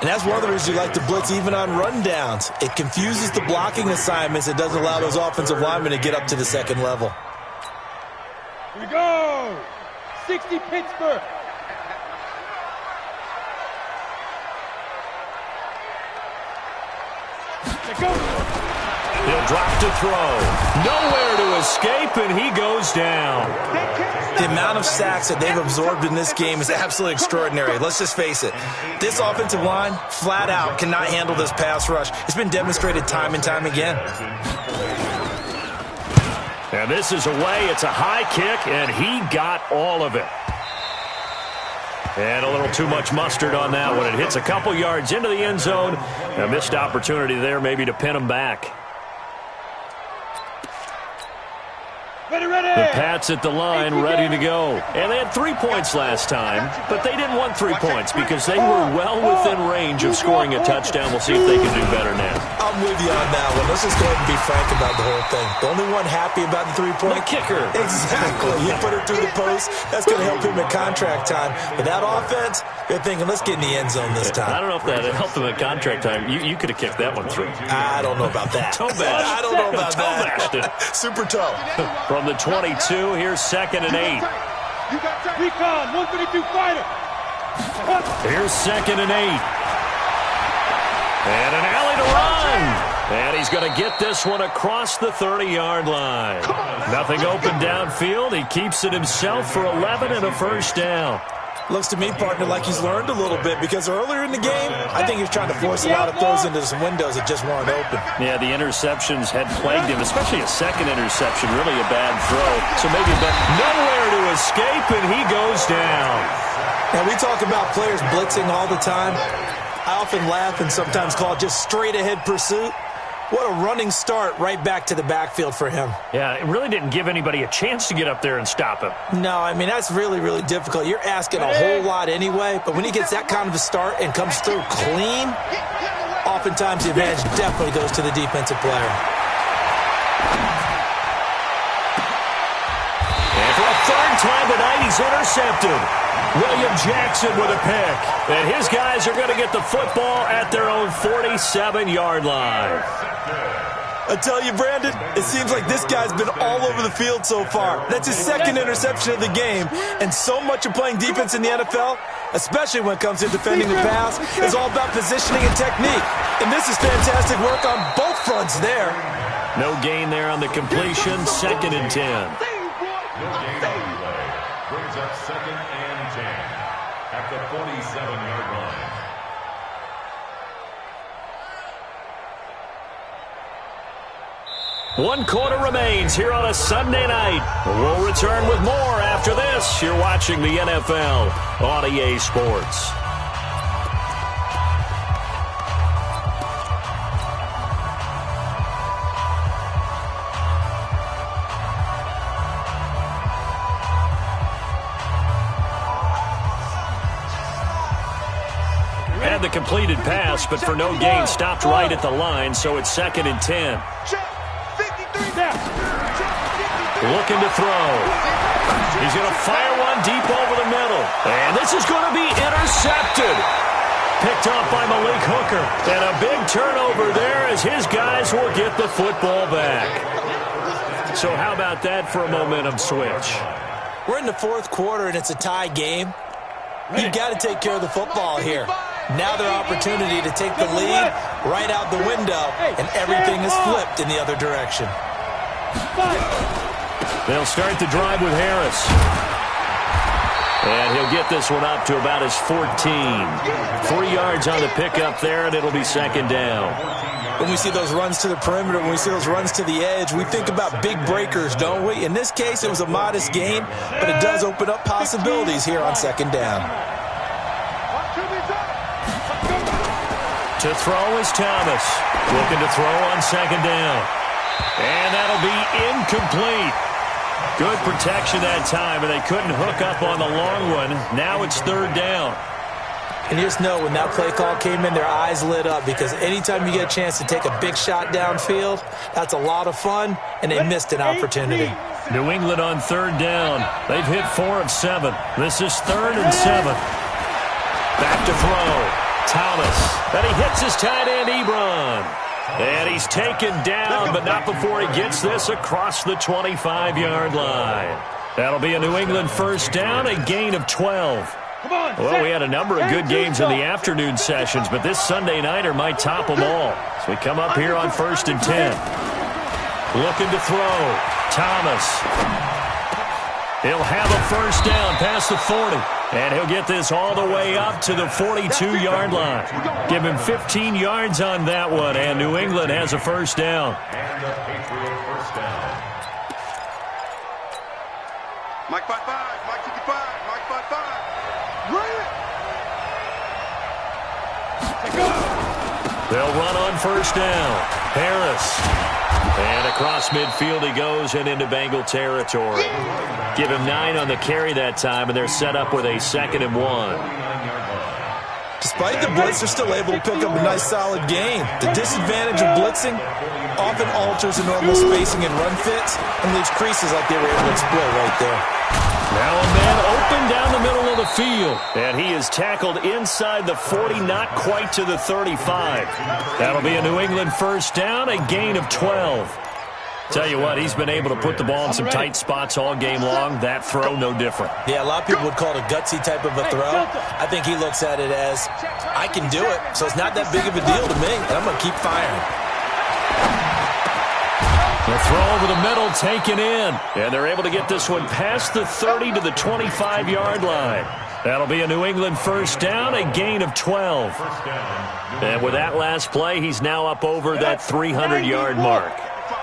S3: And that's one of the reasons you like to blitz even on rundowns. It confuses the blocking assignments. It doesn't allow those offensive linemen to get up to the second level.
S2: Here we go. 60, Pittsburgh. Let's go.
S1: He'll drop to throw. Nowhere to escape, and he goes down.
S3: The amount of sacks that they've absorbed in this game is absolutely extraordinary. Let's just face it. This offensive line, flat out, cannot handle this pass rush. It's been demonstrated time and time again.
S1: And this is away. It's a high kick, and he got all of it. And a little too much mustard on that one. It hits a couple yards into the end zone. A missed opportunity there maybe to pin him back. The Pats at the line, ready to go. And they had 3 points last time, but they didn't want 3 points because they were well within range of scoring a touchdown. We'll see if they can do better now.
S3: I'm with you on that one. Let's just go ahead and be frank about the whole thing. The only one happy about the 3-point?
S1: The kicker.
S3: Exactly. You put it through the post, that's going to help him at contract time. But that offense, they're thinking, let's get in the end zone this time.
S1: I don't know if that helped them at contract time. You could have kicked that one through.
S3: I don't know about that.
S1: Toe bash.
S3: I don't know about
S1: toe bashed it.
S3: Super toe.
S1: From the 22, here's 2nd and 8.
S2: Recon, 132 fighter.
S1: Here's 2nd and 8. And an alley to run. And he's going to get this one across the 30-yard line. Nothing open downfield. He keeps it himself for 11 and a first down.
S3: Looks to me, partner, like he's learned a little bit because earlier in the game, I think he was trying to force a lot of throws into some windows that just weren't open.
S1: Yeah, the interceptions had plagued him, especially a second interception, really a bad throw. So maybe nowhere to escape, and he goes down.
S3: Now, we talk about players blitzing all the time. I often laugh and sometimes call it just straight-ahead pursuit. What a running start right back to the backfield for him.
S1: Yeah, it really didn't give anybody a chance to get up there and stop him.
S3: No, I mean, that's really, really difficult. You're asking a whole lot anyway, but when he gets that kind of a start and comes through clean, oftentimes the advantage definitely goes to the defensive player.
S1: And for a third time tonight, he's intercepted. William Jackson with a pick. And his guys are going to get the football at their own 47-yard line.
S3: I tell you, Brandon, it seems like this guy's been all over the field so far. That's his second interception of the game. And so much of playing defense in the NFL, especially when it comes to defending the pass, is all about positioning and technique. And this is fantastic work on both fronts there.
S1: No gain there on the completion. 2nd and 10.
S5: No gain on the play. Brings up 2nd and 10 at the 47-yard line.
S1: One quarter remains here on a Sunday night. We'll return with more after this. You're watching the NFL on EA Sports. Had the completed pass, but for no gain, stopped right at the line, so it's 2nd and 10. Looking to throw. He's going to fire one deep over the middle. And this is going to be intercepted. Picked off by Malik Hooker. And a big turnover there as his guys will get the football back. So how about that for a momentum switch?
S3: We're in the 4th quarter, and it's a tie game. You've got to take care of the football here. Now their opportunity to take the lead right out the window, and everything is flipped in the other direction.
S1: They'll start the drive with Harris. And he'll get this one up to about his 14. 3 yards on the pickup there, and it'll be 2nd down.
S3: When we see those runs to the perimeter, when we see those runs to the edge, we think about big breakers, don't we? In this case, it was a modest gain, but it does open up possibilities here on 2nd down.
S1: To throw is Thomas. Looking to throw on 2nd down. And that'll be incomplete. Good protection that time, and they couldn't hook up on the long one. Now it's 3rd down.
S3: And you just know when that play call came in, their eyes lit up because anytime you get a chance to take a big shot downfield, that's a lot of fun, and they missed an opportunity.
S1: New England on 3rd down. They've hit 4 of 7. This is 3rd and 7. Back to throw. Thomas. And he hits his tight end, Ebron. And he's taken down, but not before he gets this across the 25-yard line. That'll be a New England 1st down, a gain of 12. Well, we had a number of good games in the afternoon sessions, but this Sunday nighter might top them all. So we come up here on 1st and 10. Looking to throw. Thomas. He'll have a 1st down past the 40. And he'll get this all the way up to the 42-yard line. Give him 15 yards on that one, and New England has a 1st down.
S5: And the Patriot 1st down.
S4: Mike 5-5, Mike 55, Mike 5-5.
S1: They'll run on 1st down. Harris. And across midfield he goes and into Bengal territory. Give him 9 on the carry that time, and they're set up with a 2nd and 1.
S3: Despite the blitz, they're still able to pick up a nice, solid gain. The disadvantage of blitzing often alters the normal spacing and run fits and leaves creases like they were able to exploit right there.
S1: Now a man open down the middle of the field. And he is tackled inside the 40, not quite to the 35. That'll be a New England 1st down, a gain of 12. Tell you what, he's been able to put the ball in some tight spots all game long. That throw, no different.
S3: Yeah, a lot of people would call it a gutsy type of a throw. I think he looks at it as, I can do it, so it's not that big of a deal to me, and I'm going to keep firing.
S1: The throw over the middle taken in. And they're able to get this one past the 30 to the 25-yard line. That'll be a New England first down, a gain of 12.
S5: First down.
S1: And with that last play, he's now up over that 300-yard mark.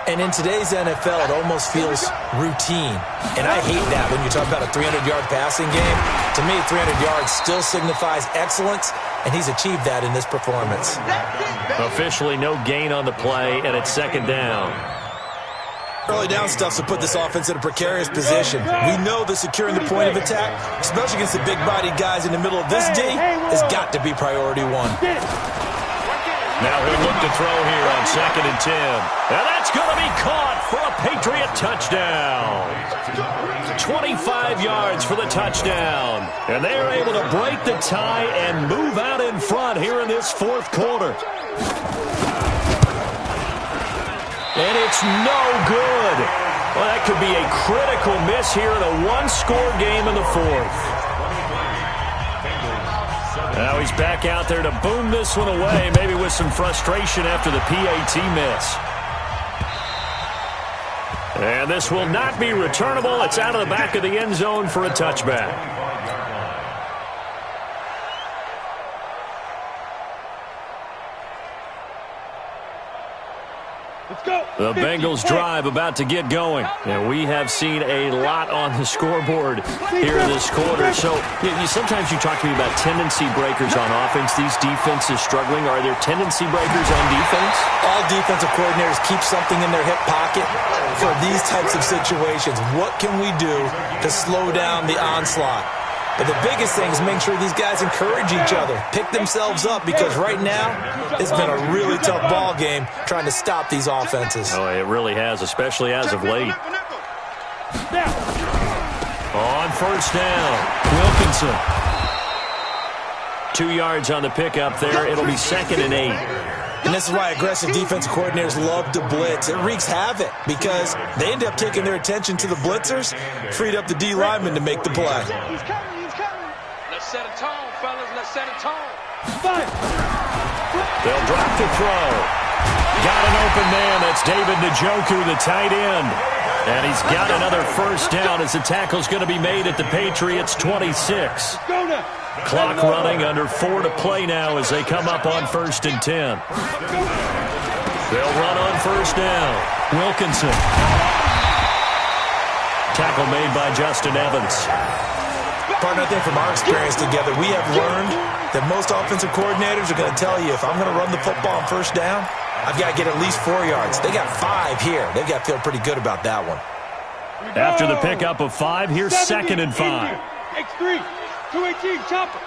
S3: And in today's NFL, it almost feels routine. And I hate that when you talk about a 300-yard passing game. To me, 300 yards still signifies excellence, and he's achieved that in this performance.
S1: Officially no gain on the play, and it's second down.
S3: Early down stuff to put this offense in a precarious position. We know that securing the point of attack, especially against the big-bodied guys in the middle of this D, has got to be priority one.
S1: Now he'll look to throw here on 2nd and 10. And that's going to be caught for a Patriot touchdown. 25 yards for the touchdown. And they're able to break the tie and move out in front here in this fourth quarter. And it's no good. Well, that could be a critical miss here in a one-score game in the fourth. Now he's back out there to boom this one away, maybe with some frustration after the PAT miss. And this will not be returnable. It's out of the back of the end zone for a touchback. The Bengals drive about to get going. And we have seen a lot on the scoreboard here this quarter. So sometimes you talk to me about tendency breakers on offense. These defenses struggling. Are there tendency breakers on defense?
S3: All defensive coordinators keep something in their hip pocket for these types of situations. What can we do to slow down the onslaught? But the biggest thing is make sure these guys encourage each other, pick themselves up, because right now it's been a really tough ball game trying to stop these offenses.
S1: Oh, it really has, especially as of late. On first down, Wilkinson. 2 yards on the pickup there. It'll be 2nd and 8.
S3: And this is why aggressive defensive coordinators love to blitz. It wreaks havoc because they end up taking their attention to the blitzers, freed up the D lineman to make the play.
S2: Let's set a tone, fellas. Let's set a tone.
S1: They'll drop the throw. Got an open man. That's David Njoku, the tight end. And he's got another first down as the tackle's going to be made at the Patriots' 26. Clock running, under 4 to play now as they come up on 1st and 10. They'll run on first down. Wilkinson. Tackle made by Justin Evans.
S3: Partner, I think from our experience together, we have learned that most offensive coordinators are going to tell you, if I'm going to run the football on first down, I've got to get at least 4 yards. They got 5 here. They've got to feel pretty good about that one.
S1: After the pickup of 5, here's 2nd and 5.
S2: X3, 218, chopper.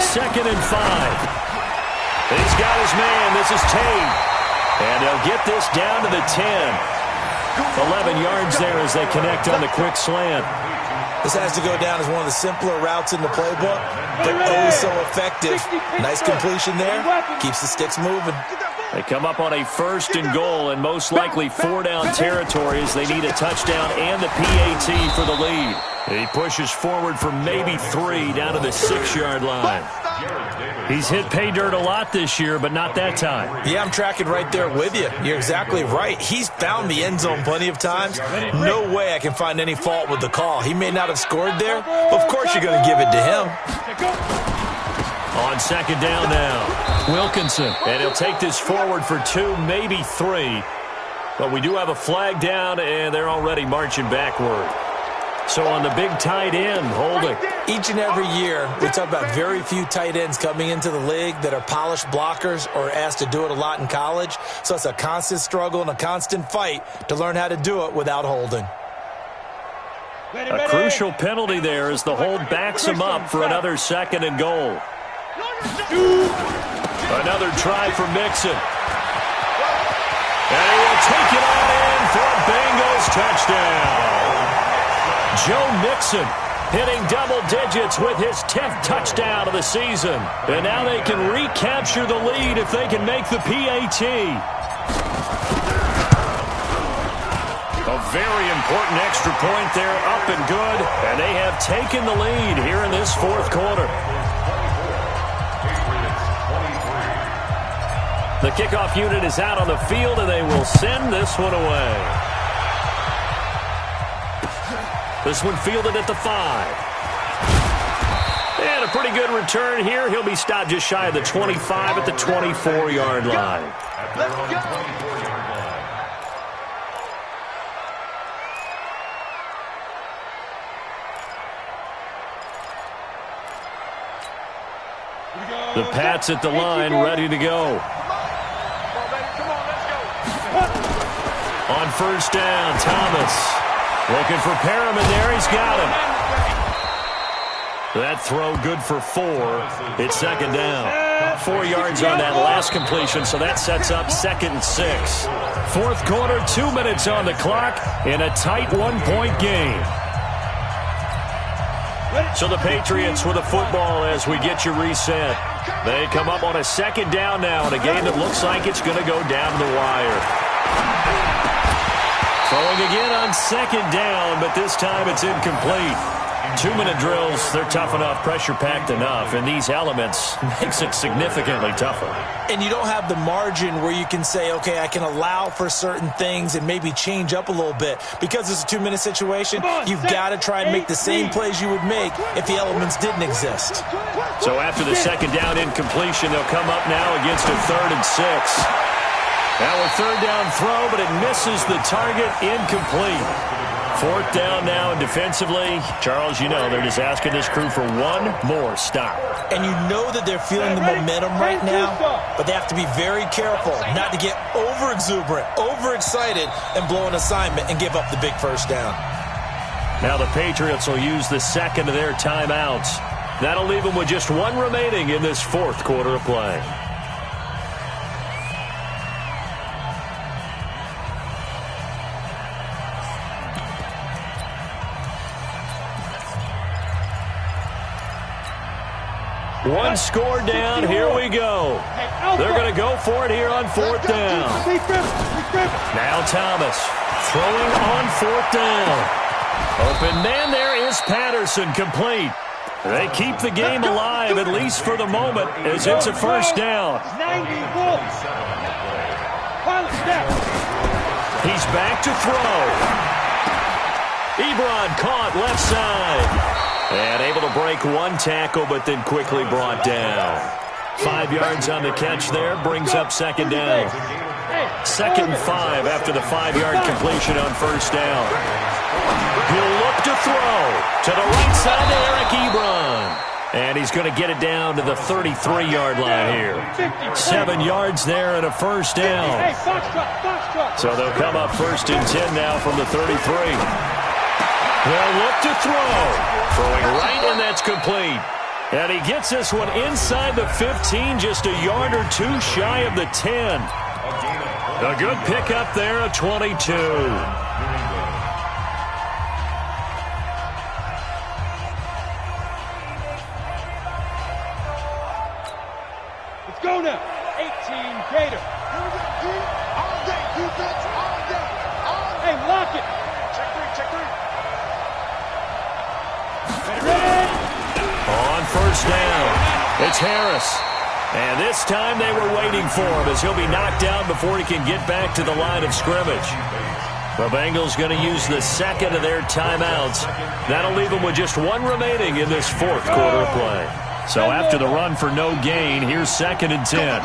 S1: 2nd and 5. He's got his man. This is Tate. And they'll get this down to the 10. 11 yards there as they connect on the quick slant.
S3: This has to go down as one of the simpler routes in the playbook, but oh so effective. Nice completion there. Keeps the sticks moving.
S1: They come up on a 1st and goal and most likely 4 down territory as they need a touchdown and the PAT for the lead. He pushes forward for maybe 3 down to the 6-yard line. He's hit pay dirt a lot this year, but not that time.
S3: Yeah, I'm tracking right there with you. You're exactly right. He's found the end zone plenty of times. No way I can find any fault with the call. He may not have scored there, but of course you're going to give it to him.
S1: On 2nd down now, Wilkinson. And he'll take this forward for 2, maybe 3. But we do have a flag down, and they're already marching backward. So on the big tight end, holding.
S3: Each and every year, we talk about very few tight ends coming into the league that are polished blockers or asked to do it a lot in college. So it's a constant struggle and a constant fight to learn how to do it without holding.
S1: A crucial penalty there as the hold backs him up for another 2nd and goal. Another try for Mixon. And he will take it on in for a Bengals touchdown. Joe Mixon hitting double digits with his 10th touchdown of the season. And now they can recapture the lead if they can make the PAT. A very important extra point there, up and good. And they have taken the lead here in this fourth quarter. The kickoff unit is out on the field, and they will send this one away. This one fielded at the 5. And a pretty good return here. He'll be stopped just shy of the 25 at the 24-yard line.
S4: Let's go.
S5: 24-yard line.
S1: The Pats at the line, ready to go. On first down, Thomas. Looking for Perriman there. He's got him. That throw good for 4. It's second down. 4 yards on that last completion, so that sets up 2nd and 6. Fourth quarter, 2 minutes on the clock in a tight 1-point game. So the Patriots with the football as we get you reset. They come up on a second down now in a game that looks like it's going to go down the wire. Throwing again on second down, but this time it's incomplete. 2-minute drills, they're tough enough, pressure-packed enough, and these elements makes it significantly tougher.
S3: And you don't have the margin where you can say, okay, I can allow for certain things and maybe change up a little bit. Because it's a 2-minute situation, you've got to try and make the same plays you would make if the elements didn't exist.
S1: So after the second down incompletion, they'll come up now against a 3rd and 6. Now a third down throw, but it misses the target, incomplete. Fourth down now, and defensively, Charles, you know, they're just asking this crew for one more stop.
S3: And you know that they're feeling the momentum right now, but they have to be very careful not to get over-exuberant, overexcited, and blow an assignment and give up the big first down.
S1: Now the Patriots will use the second of their timeouts. That'll leave them with just 1 remaining in this fourth quarter of play. One score down, here we go. They're going to go for it here on 4th down. Now Thomas throwing on 4th down. Open man there is Patterson, complete. They keep the game alive, at least for the moment, as it's a first down. He's back to throw. Ebron caught left side. And able to break 1 tackle, but then quickly brought down. 5 yards on the catch there, brings up second down. 2nd and 5 after the 5-yard completion on first down. He'll look to throw to the right side to Eric Ebron. And he's going to get it down to the 33-yard line here. 7 yards there and a first down. So they'll come up 1st and 10 now from the 33. They'll look to throw. Throwing right, and that's complete. And he gets this one inside the 15, just a yard or 2 shy of the 10. A good pickup there of 22.
S2: Let's go now. 18 Gator.
S4: All day, defense, all day.
S2: Hey, lock it.
S4: Check 3, check 3.
S1: On first down, it's Harris. And this time they were waiting for him as he'll be knocked down before he can get back to the line of scrimmage. The Bengals going to use the second of their timeouts. That'll leave them with just 1 remaining in this fourth quarter of play. So after the run for no gain, here's 2nd and 10.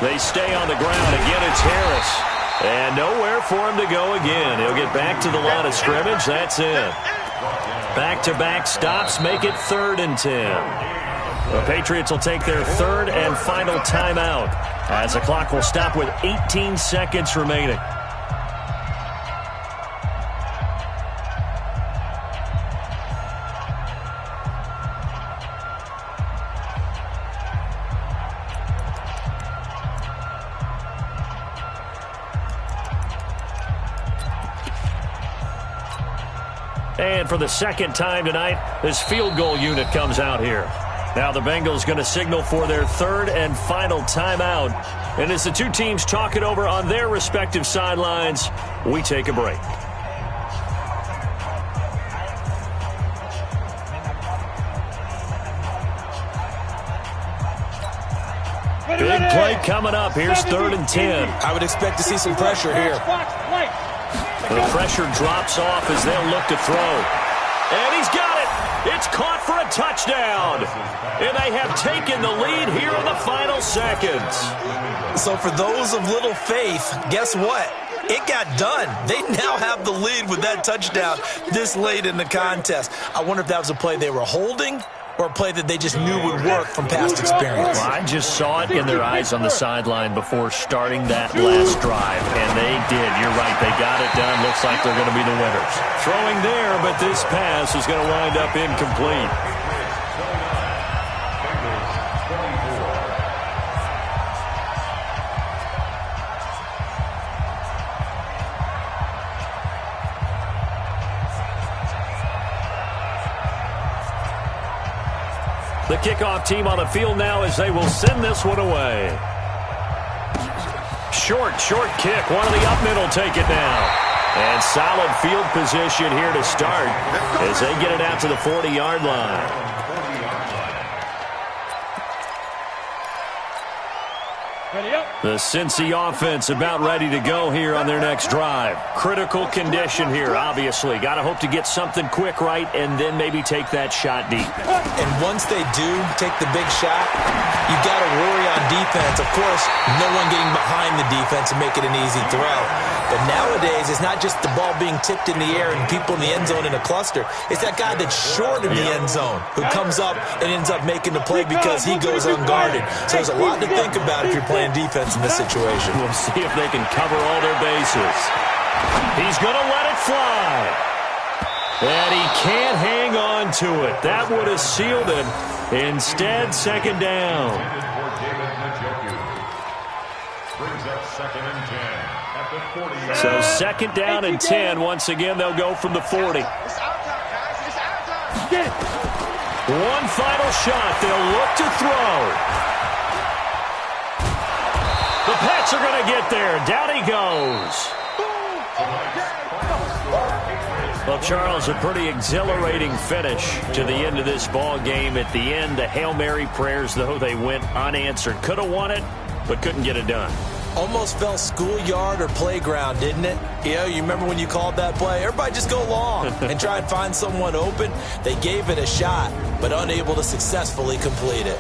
S1: They stay on the ground. Again, it's Harris. And nowhere for him to go again. He'll get back to the line of scrimmage. That's it. Back-to-back stops make it 3rd and 10. The Patriots will take their 3rd and final timeout as the clock will stop with 18 seconds remaining. And for the second time tonight, this field goal unit comes out here. Now the Bengals going to signal for their 3rd and final timeout. And as the two teams talk it over on their respective sidelines, we take a break. Big play coming up. Here's 3rd and 10.
S3: I would expect to see some pressure here.
S1: The pressure drops off as they'll look to throw. And he's got it. It's caught for a touchdown. And they have taken the lead here in the final seconds.
S3: So for those of little faith, guess what? It got done. They now have the lead with that touchdown this late in the contest. I wonder if that was a play they were holding or a play that they just knew would work from past experience.
S1: Well, I just saw it in their eyes on the sideline before starting that last drive, and they did. You're right. They got it done. Looks like they're going to be the winners. Throwing there, but this pass is going to wind up incomplete. The kickoff team on the field now as they will send this one away. Short kick. One of the up mid will take it now. And solid field position here to start as they get it out to the 40-yard line. The Cincy offense about ready to go here on their next drive. Critical condition here, obviously. Got to hope to get something quick right and then maybe take that shot deep.
S3: And once they do take the big shot, you got to worry on defense. Of course, no one getting behind the defense and make it an easy throw. But nowadays, it's not just the ball being tipped in the air and people in the end zone in a cluster. It's that guy that's short in the end zone who comes up and ends up making the play because he goes unguarded. So there's a lot to think about if you're playing defense in this situation.
S1: We'll see if they can cover all their bases. He's going to let it fly. And he can't hang on to it. That would have sealed it. Instead, 2nd down. So 2nd down and 10. Once again, they'll go from the 40. One final shot. They'll look to throw. The Pats are going to get there. Down he goes. Well, Charles, a pretty exhilarating finish to the end of this ball game. At the end, the Hail Mary prayers, though, they went unanswered. Could have won it, but couldn't get it done.
S3: Almost felt schoolyard or playground, didn't it? You remember when you called that play? Everybody just go long and try and find someone open. They gave it a shot, but unable to successfully complete it.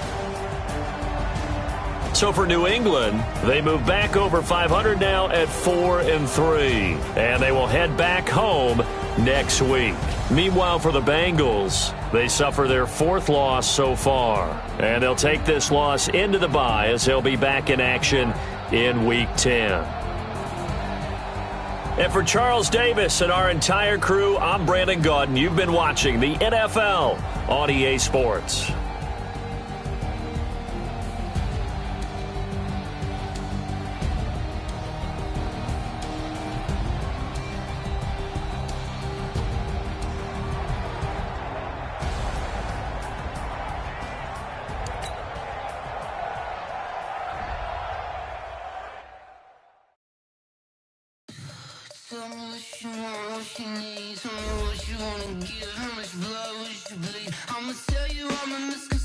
S1: So for New England, they move back over 500 now at 4-3, and they will head back home next week. Meanwhile, for the Bengals, they suffer their 4th loss so far, and they'll take this loss into the bye as they'll be back in action in Week 10. And for Charles Davis and our entire crew, I'm Brandon Gaudin. You've been watching the NFL on EA Sports.
S6: Tell me what you want, what you need. Tell me what you wanna give, how much blood would you bleed? I'ma tell you I'm a misconception.